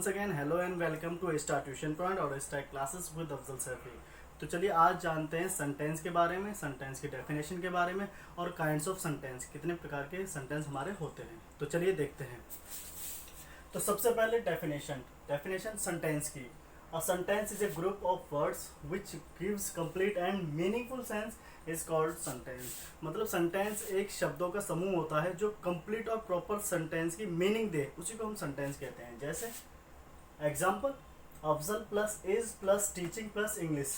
Once again, hello and welcome to star tuition point और star classes with Afzal Saifi. तो चलिए आज जानते हैं सेंटेंस के बारे में, सेंटेंस की डेफिनेशन के बारे में और काइंड्स ऑफ सेंटेंस, कितने प्रकार के सेंटेंस हमारे होते हैं। तो चलिए देखते हैं। तो सबसे पहले डेफिनेशन सेंटेंस की। A sentence is a group of words which gives complete and meaningful sense is called sentence. मतलब सेंटेंस एक शब्दों का समूह होता है जो कंप्लीट और प्रॉपर सेंटेंस की मीनिंग दे, उसी को हम सेंटेंस कहते हैं। जैसे example, Afzal plus is plus teaching plus English.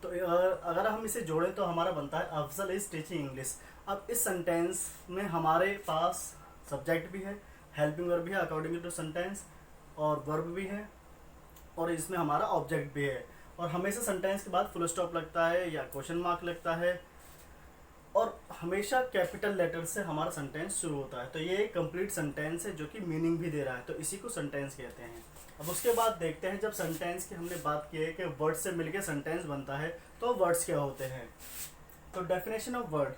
तो अगर हम इसे जोड़ें तो हमारा बनता है अफजल इज टीचिंग इंग्लिश। अब इस सेंटेंस में हमारे पास सब्जेक्ट भी है, हेल्पिंग वर्ब भी है अकॉर्डिंग टू सेंटेंस, और वर्ब भी है, और इसमें हमारा ऑब्जेक्ट भी है। और हमेशा सेंटेंस के बाद फुल स्टॉप लगता है या क्वेश्चन मार्क लगता है, और हमेशा कैपिटल लेटर से हमारा सेंटेंस शुरू होता है। तो ये एक कंप्लीट सेंटेंस है जो कि मीनिंग भी दे रहा है, तो इसी को सेंटेंस कहते हैं। अब उसके बाद देखते हैं, जब सेंटेंस की हमने बात की है कि वर्ड से मिलके सेंटेंस बनता है, तो वर्ड्स क्या होते हैं। तो definition of word,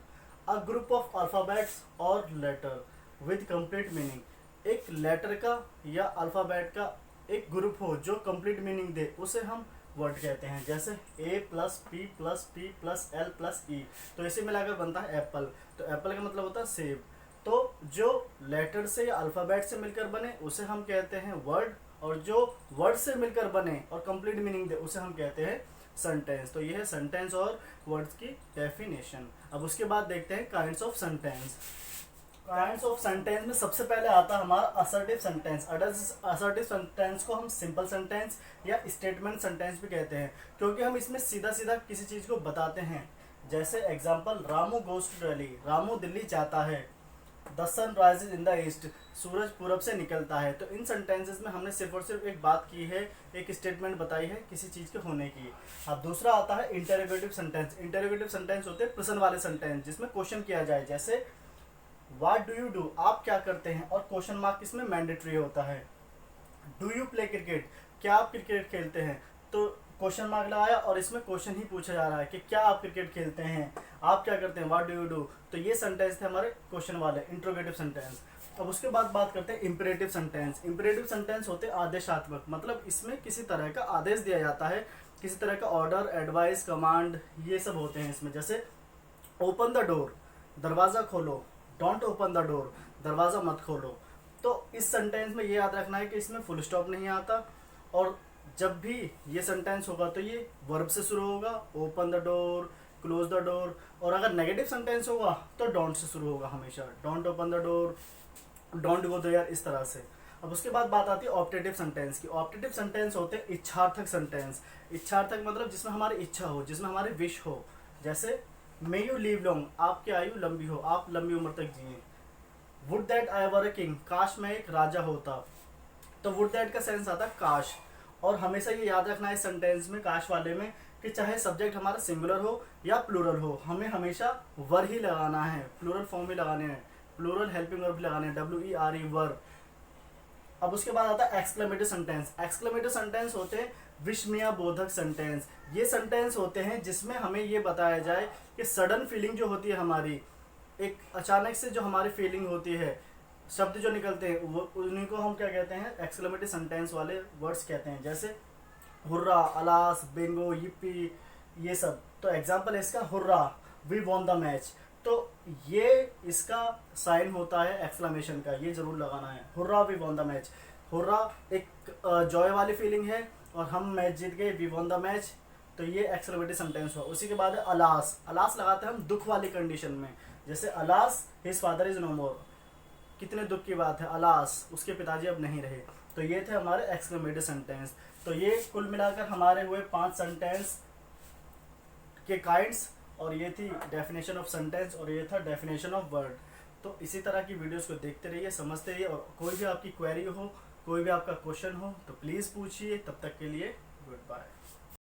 a group of alphabets और लेटर विद कंप्लीट मीनिंग। एक लेटर का या अल्फ़ाबेट का एक ग्रुप हो जो कंप्लीट मीनिंग दे, उसे हम वर्ड कहते हैं। जैसे A plus P plus L plus E, तो इसे मिलाकर बनता है एप्पल। तो एप्पल का मतलब होता है सेब। तो जो लेटर से या अल्फ़ाबेट से मिलकर बने उसे हम कहते हैं वर्ड, और जो वर्ड से मिलकर बने और कंप्लीट मीनिंग दे उसे हम कहते हैं सेंटेंस। तो ये है सेंटेंस और वर्ड्स की डेफिनेशन। अब उसके बाद देखते हैं kinds of sentence. Kinds of sentence में सबसे पहले आता है हमारा असर्टिव सेंटेंस। असर्टिव सेंटेंस को हम सिंपल सेंटेंस या स्टेटमेंट सेंटेंस भी कहते हैं, क्योंकि हम इसमें सीधा सीधा किसी चीज़ को बताते हैं। जैसे example, Ramu goes to Delhi, Ramu Delhi जाता है। The sun rises in the east, सूरज पूरब से निकलता है। तो इन सेंटेंसेस में हमने सिर्फ और सिर्फ एक बात की है, एक स्टेटमेंट बताई है किसी चीज़ के होने की। अब दूसरा आता है इंटरोगेटिव सेंटेंस। इंटरोगेटिव सेंटेंस होते हैं प्रश्न वाले सेंटेंस, जिसमें क्वेश्चन किया जाए। जैसे व्हाट डू यू डू, आप क्या करते हैं, और क्वेश्चन मार्क इसमें मैंडेटरी होता है। डू यू प्ले क्रिकेट, क्या आप क्रिकेट खेलते हैं, तो क्वेश्चन मार्क लगाया और इसमें क्वेश्चन ही पूछा जा रहा है कि क्या आप क्रिकेट खेलते हैं, आप क्या करते हैं, व्हाट डू यू डू। तो ये सेंटेंस थे हमारे क्वेश्चन वाले इंट्रोगेटिव सेंटेंस। अब उसके बाद बात करते हैं इंपरेटिव सेंटेंस। इंपरेटिव सेंटेंस होते हैं आदेशात्मक, मतलब इसमें किसी तरह का आदेश दिया जाता है, किसी तरह का ऑर्डर, एडवाइस, कमांड, ये सब होते हैं इसमें। जैसे ओपन द डोर, दरवाज़ा खोलो। डोंट ओपन द डोर, दरवाज़ा मत खोलो। तो इस सेंटेंस में ये याद रखना है कि इसमें फुल स्टॉप नहीं आता, और जब भी ये सेंटेंस होगा तो ये वर्ब से शुरू होगा, open the door, close the door. और अगर नेगेटिव सेंटेंस होगा तो डोंट से शुरू होगा हमेशा, don't open the door, don't go there, इस तरह से। अब उसके बाद बात आती है ऑप्टेटिव सेंटेंस की। ऑप्टेटिव सेंटेंस होते हैं इच्छार्थक सेंटेंस। इच्छार्थक मतलब जिसमें हमारी इच्छा हो, जिसमें हमारी विश हो। जैसे मे यू लिव लॉन्ग, आपकी आयु लंबी हो, आप लंबी उम्र तक जिए। Would that I were a king, काश मैं एक राजा होता। तो वुड दैट का सेंस आता है काश। और हमेशा ये याद रखना है सेंटेंस में, काश वाले में, कि चाहे सब्जेक्ट हमारा सिंगुलर हो या प्लूरल हो, हमें हमेशा वर ही लगाना है, प्लूरल फॉर्म ही लगाने हैं, प्लूरल हेल्पिंग वर्ब लगाने हैं, WERE वर। अब उसके बाद आता है एक्सक्लेमेटिव सेंटेंस। एक्सक्लेमेटिव सेंटेंस होते हैं विस्मया बोधक सेंटेंस। ये सेंटेंस होते हैं जिसमें हमें ये बताया जाए कि सडन फीलिंग जो होती है हमारी, एक अचानक से जो हमारी फीलिंग होती है, शब्द जो निकलते हैं, वो उन्हीं को हम क्या कहते हैं, एक्सक्लेमेटिव सेंटेंस वाले वर्ड्स कहते हैं। जैसे हुर्रा, अलास, बिंगो, yippee, ये सब। तो एग्जाम्पल है इसका hurrah, we won the match. तो ये इसका साइन होता है एक्सक्लेमेशन का, ये जरूर लगाना है, hurrah we won the match. Hurrah एक जॉय वाली फीलिंग है, और हम मैच जीत गए, वी वॉन द मैच। तो ये एक्सक्लेमेटिव सेंटेंस हुआ। उसी के बाद है अलास। अलास लगाते हैं हम दुख वाली कंडीशन में। जैसे alas his father is no more, कितने दुख की बात है, अलास उसके पिताजी अब नहीं रहे। तो ये थे हमारे एक्सक्लेमेटिव सेंटेंस। तो ये कुल मिलाकर हमारे हुए 5 सेंटेंस के काइंड्स, और ये थी डेफिनेशन ऑफ सेंटेंस, और ये था डेफिनेशन ऑफ वर्ड। तो इसी तरह की वीडियोस को देखते रहिए, समझते रहिए, और कोई भी आपकी क्वेरी हो, कोई भी आपका क्वेश्चन हो तो प्लीज़ पूछिए। तब तक के लिए गुड बाय।